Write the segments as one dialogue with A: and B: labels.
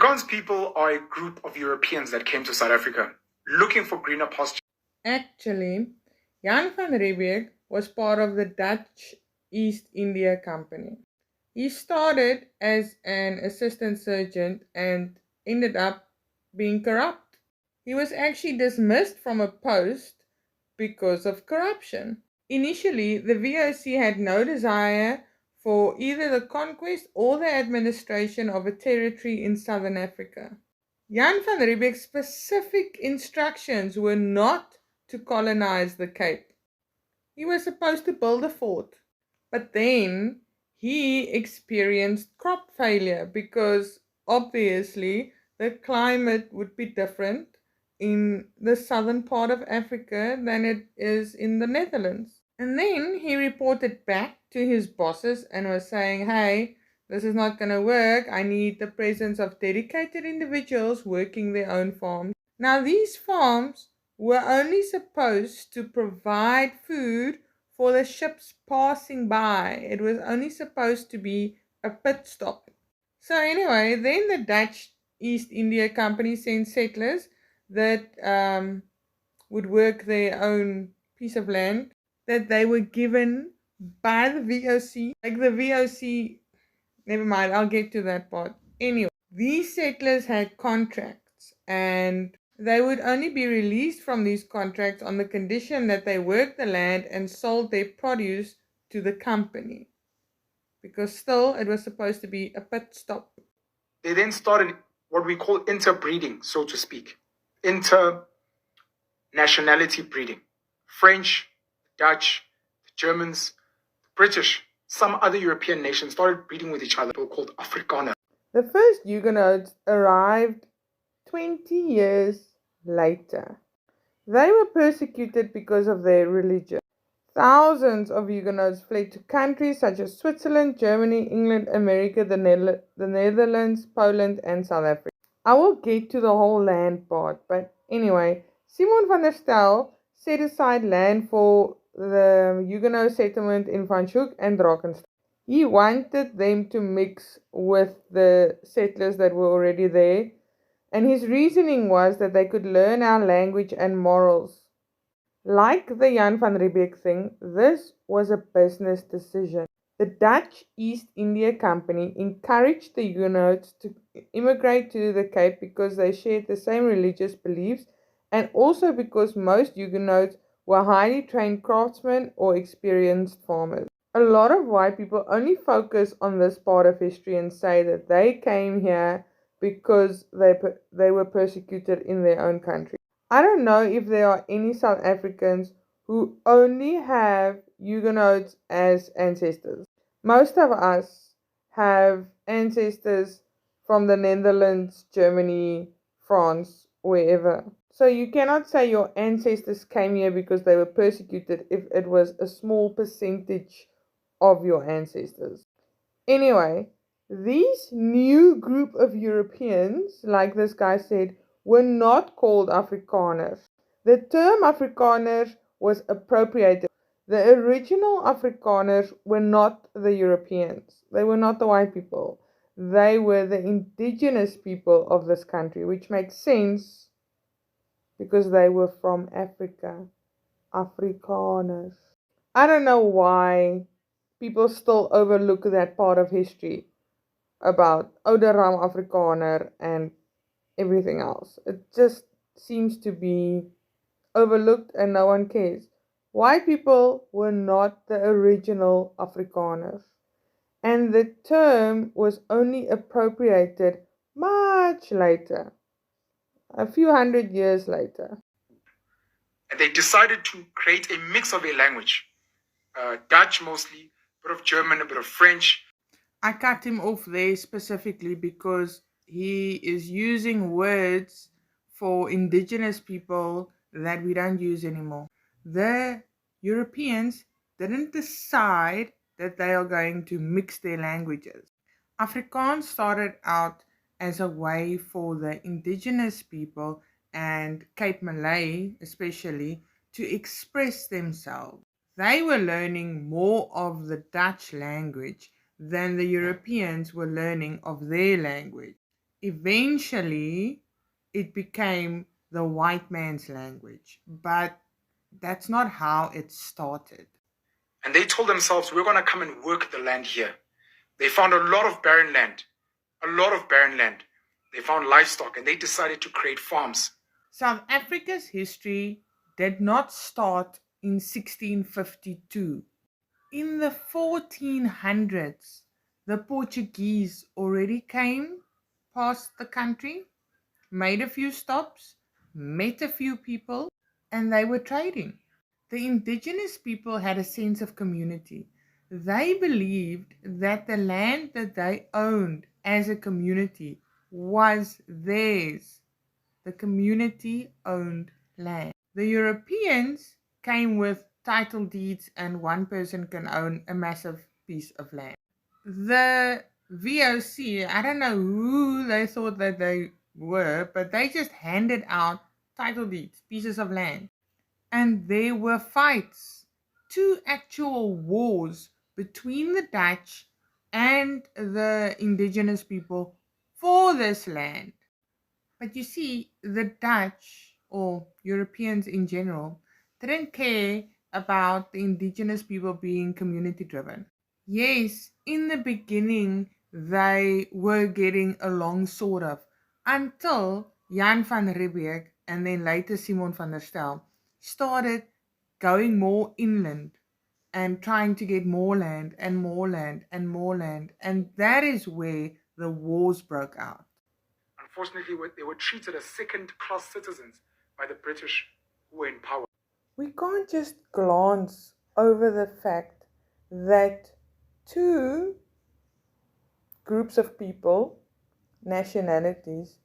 A: Afrikaans people are a group of Europeans that came to South Africa looking for greener pastures.
B: Actually, Jan van Riebeeck was part of the Dutch East India Company. He started as an assistant surgeon and ended up being corrupt. He was actually dismissed from a post because of corruption. Initially, the VOC had no desire for either the conquest or the administration of a territory in southern Africa. Jan van Riebeeck's specific instructions were not to colonize the Cape. He was supposed to build a fort, but then he experienced crop failure because obviously the climate would be different in the southern part of Africa than it is in the Netherlands. And then he reported back to his bosses and was saying, hey, this is not going to work. I need the presence of dedicated individuals working their own farms. Now, these farms were only supposed to provide food for the ships passing by. It was only supposed to be a pit stop. So anyway, then the Dutch East India Company sent settlers that would work their own piece of land that they were given by the VOC. Like the VOC, never mind, I'll get to that part. Anyway, these settlers had contracts and they would only be released from these contracts on the condition that they worked the land and sold their produce to the company. Because still, it was supposed to be a pit stop.
A: They then started what we call interbreeding, so to speak. Inter-nationality breeding. French, Dutch, the Germans, the British, some other European nations started breeding with each other, called Afrikaners.
B: The first Huguenots arrived 20 years later. They were persecuted because of their religion. Thousands of Huguenots fled to countries such as Switzerland, Germany, England, America, the Netherlands, Poland, and South Africa. I will get to the whole land part, but anyway, Simon van der Stel set aside land for the Huguenot settlement in Franschhoek and Drakensberg. He wanted them to mix with the settlers that were already there, and his reasoning was that they could learn our language and morals. Like the Jan van Riebeeck thing, this was a business decision. The Dutch East India Company encouraged the Huguenots to immigrate to the Cape because they shared the same religious beliefs and also because most Huguenots were highly trained craftsmen or experienced farmers. A lot of white people only focus on this part of history and say that they came here because they were persecuted in their own country. I don't know if there are any South Africans who only have Huguenots as ancestors. Most of us have ancestors from the Netherlands, Germany, France, wherever. So you cannot say your ancestors came here because they were persecuted if it was a small percentage of your ancestors. Anyway, these new group of Europeans, like this guy said, were not called Afrikaners. The term Afrikaner was appropriated. The original Afrikaners were not the Europeans. They were not the white people. They were the indigenous people of this country, which makes sense because they were from Africa. Afrikaners. I don't know why people still overlook that part of history about Ouderam Afrikaner and everything else. It just seems to be overlooked and no one cares. White people were not the original Afrikaners. And the term was only appropriated much later, a few hundred years later.
A: And they decided to create a mix of a language. Dutch mostly, a bit of German, a bit of French.
B: I cut him off there specifically because he is using words for indigenous people that we don't use anymore. The Europeans didn't decide that they are going to mix their languages. Afrikaans started out as a way for the indigenous people and Cape Malay especially to express themselves. They were learning more of the Dutch language than the Europeans were learning of their language. Eventually, it became the white man's language, but that's not how it started.
A: And they told themselves, we're going to come and work the land here. They found a lot of barren land, a lot of barren land. They found livestock and they decided to create farms.
B: South Africa's history did not start in 1652. In the 1400s, the Portuguese already came past the country, made a few stops, met a few people, and they were trading. The indigenous people had a sense of community. They believed that the land that they owned as a community was theirs. The community owned land. The Europeans came with title deeds, and one person can own a massive piece of land. The VOC, I don't know who they thought that they were, but they just handed out title deeds, pieces of land. And there were fights, 2 actual wars between the Dutch and the indigenous people for this land. But you see, the Dutch, or Europeans in general, didn't care about the indigenous people being community driven. Yes, in the beginning, they were getting along sort of, until Jan van Riebeeck and then later Simon van der Stel started going more inland and trying to get more land and more land and more land. And that is where the wars broke out.
A: Unfortunately, they were treated as second-class citizens by the British who were in power.
B: We can't just glance over the fact that 2 groups of people, nationalities,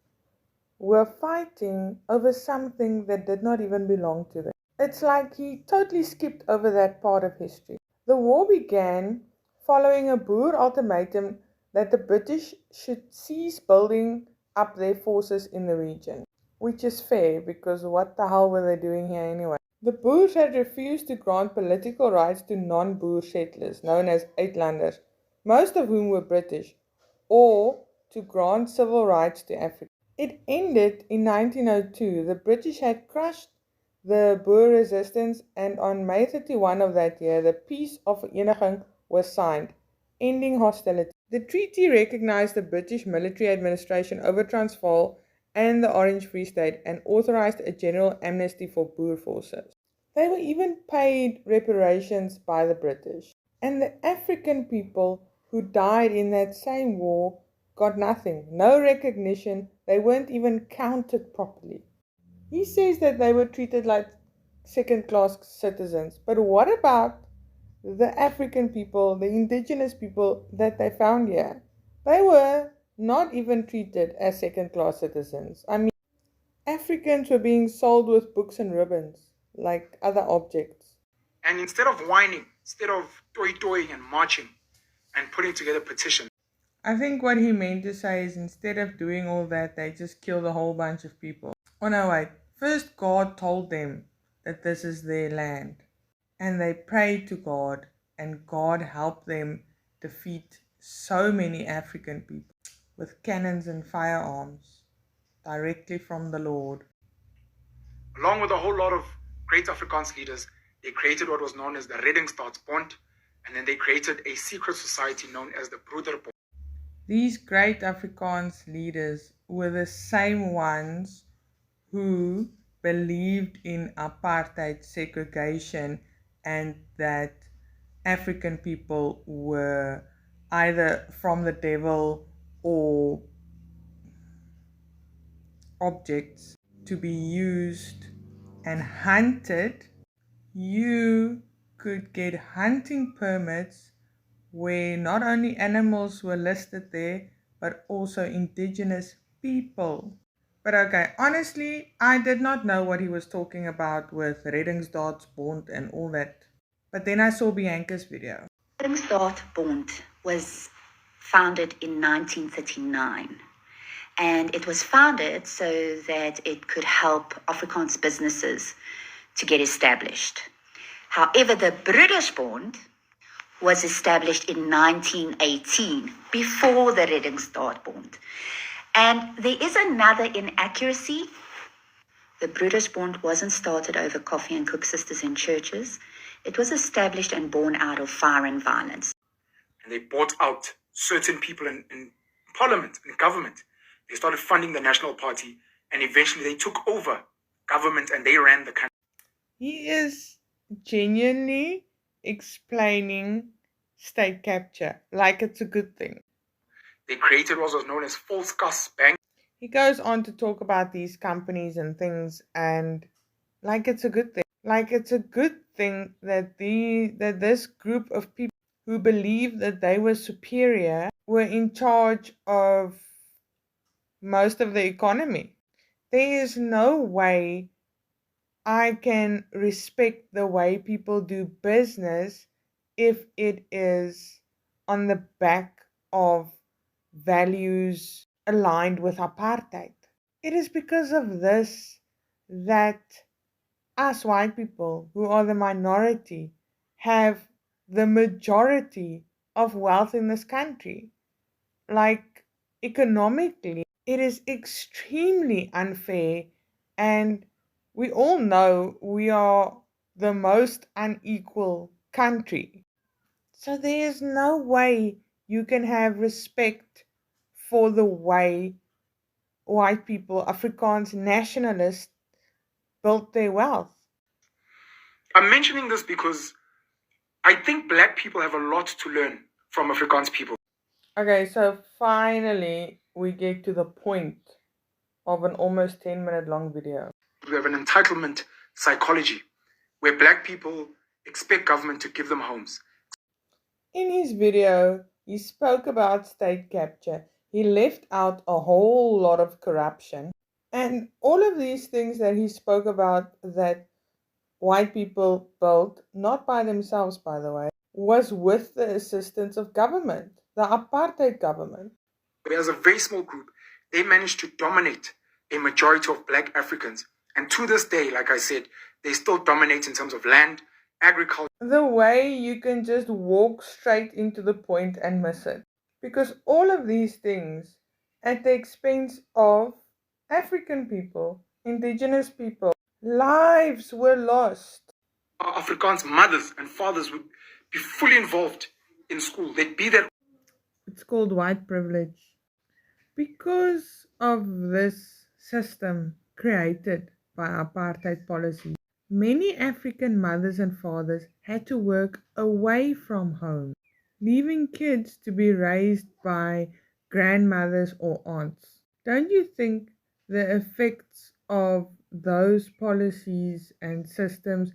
B: were fighting over something that did not even belong to them. It's like he totally skipped over that part of history. The war began following a Boer ultimatum that the British should cease building up their forces in the region, which is fair because what the hell were they doing here anyway? The Boers had refused to grant political rights to non-Boer settlers, known as Uitlanders, most of whom were British, or to grant civil rights to Africans. It ended in 1902. The British had crushed the Boer resistance, and on May 31 of that year, the Peace of Vereniging was signed, ending hostility. The treaty recognized the British military administration over Transvaal and the Orange Free State and authorized a general amnesty for Boer forces. They were even paid reparations by the British. And the African people who died in that same war got nothing, no recognition. They weren't even counted properly. He says that they were treated like second-class citizens. But what about the African people, the indigenous people that they found here? They were not even treated as second-class citizens. I mean, Africans were being sold with books and ribbons, like other objects.
A: And instead of whining, instead of toy-toying and marching and putting together petitions,
B: I think what he meant to say is instead of doing all that, they just killed a whole bunch of people. Oh no, wait. First, God told them that this is their land. And they prayed to God, and God helped them defeat so many African people with cannons and firearms directly from the Lord.
A: along with a whole lot of great Afrikaans leaders, they created what was known as the Reddingsstaatsbond, and then they created a secret society known as the Broederbond.
B: These great Afrikaans leaders were the same ones who believed in apartheid, segregation, and that African people were either from the devil or objects to be used and hunted. You could get hunting permits where not only animals were listed there, but also indigenous people. But okay, honestly, I did not know what he was talking about with Reddingsstaatsbond and all that. But then I saw Bianca's video.
C: Reddingsstaatsbond was founded in 1939. And it was founded so that it could help Afrikaans businesses to get established. However, the Broedersbond was established in 1918, before the Reddingsstaatsbond. And there is another inaccuracy. The British Bond wasn't started over coffee and cook sisters in churches. It was established and born out of fire and violence.
A: And they bought out certain people in parliament, in government. They started funding the National Party, and eventually they took over government and they ran the country.
B: He is genuinely explaining state capture like it's a good thing.
A: They created what was known as false gas bank.
B: He goes on to talk about these companies and things, and like it's a good thing. Like it's a good thing that this group of people who believe that they were superior were in charge of most of the economy. There is no way I can respect the way people do business if it is on the back of values aligned with apartheid. It is because of this that us white people, who are the minority, have the majority of wealth in this country. Like, economically, it is extremely unfair, and we all know we are the most unequal country. So there is no way you can have respect for the way white people, Afrikaans nationalists, built their wealth.
A: I'm mentioning this because I think black people have a lot to learn from Afrikaans people.
B: Okay, so finally we get to the point of an almost 10-minute long video.
A: We have an entitlement psychology where black people expect government to give them homes.
B: In his video, he spoke about state capture. He left out a whole lot of corruption. And all of these things that he spoke about that white people built, not by themselves, by the way, was with the assistance of government, the apartheid government.
A: But as a very small group, they managed to dominate a majority of black Africans. And to this day, like I said, they still dominate in terms of land, agriculture.
B: The way you can just walk straight into the point and miss it. Because all of these things at the expense of African people, indigenous people, lives were lost.
A: Our Afrikaans mothers and fathers would be fully involved in school. They'd be there.
B: It's called white privilege. Because of this system created by apartheid policy, many African mothers and fathers had to work away from home, leaving kids to be raised by grandmothers or aunts. Don't you think the effects of those policies and systems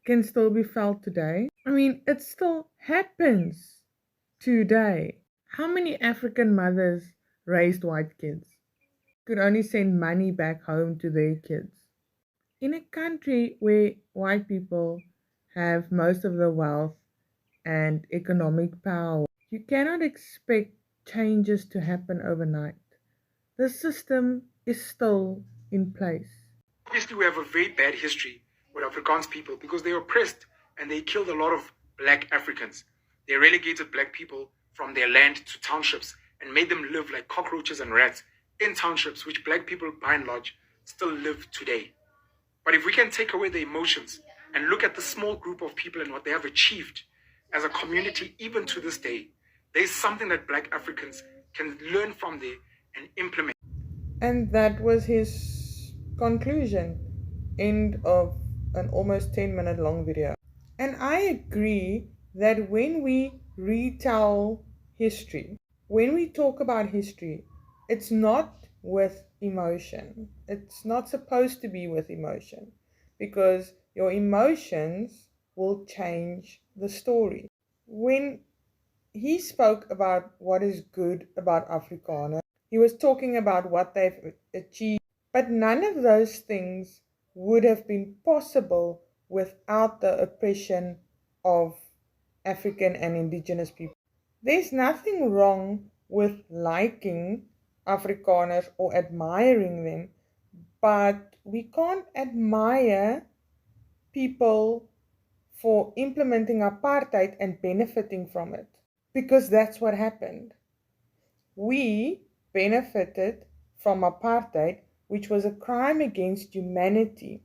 B: can still be felt today? I mean, it still happens today. How many African mothers raised white kids? Could only send money back home to their kids. In a country where white people have most of the wealth and economic power, you cannot expect changes to happen overnight. The system is still in place.
A: Obviously, we have a very bad history with Afrikaans people because they oppressed and they killed a lot of black Africans. They relegated black people from their land to townships and made them live like cockroaches and rats in townships, which black people, by and large, still live today. But if we can take away the emotions and look at the small group of people and what they have achieved as a community, even to this day, there's something that black Africans can learn from there and implement.
B: And that was his conclusion. End of an almost 10-minute long video. And I agree that when we retell history, when we talk about history, it's not with emotion. It's not supposed to be with emotion, because your emotions will change the story. When he spoke about what is good about Afrikaners, he was talking about what they've achieved, but none of those things would have been possible without the oppression of African and indigenous people. There's nothing wrong with liking Afrikaners or admiring them, but we can't admire people for implementing apartheid and benefiting from it, because that's what happened. We benefited from apartheid, which was a crime against humanity,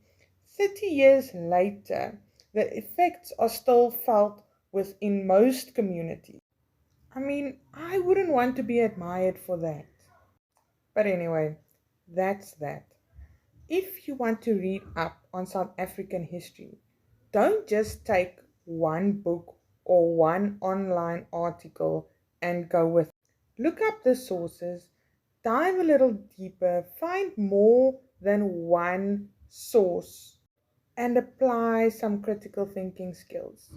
B: 30 years later, the effects are still felt within most communities. I mean, I wouldn't want to be admired for that. But anyway, that's that. If you want to read up on South African history, don't just take one book or one online article and go with it. Look up the sources, dive a little deeper, find more than one source, and apply some critical thinking skills.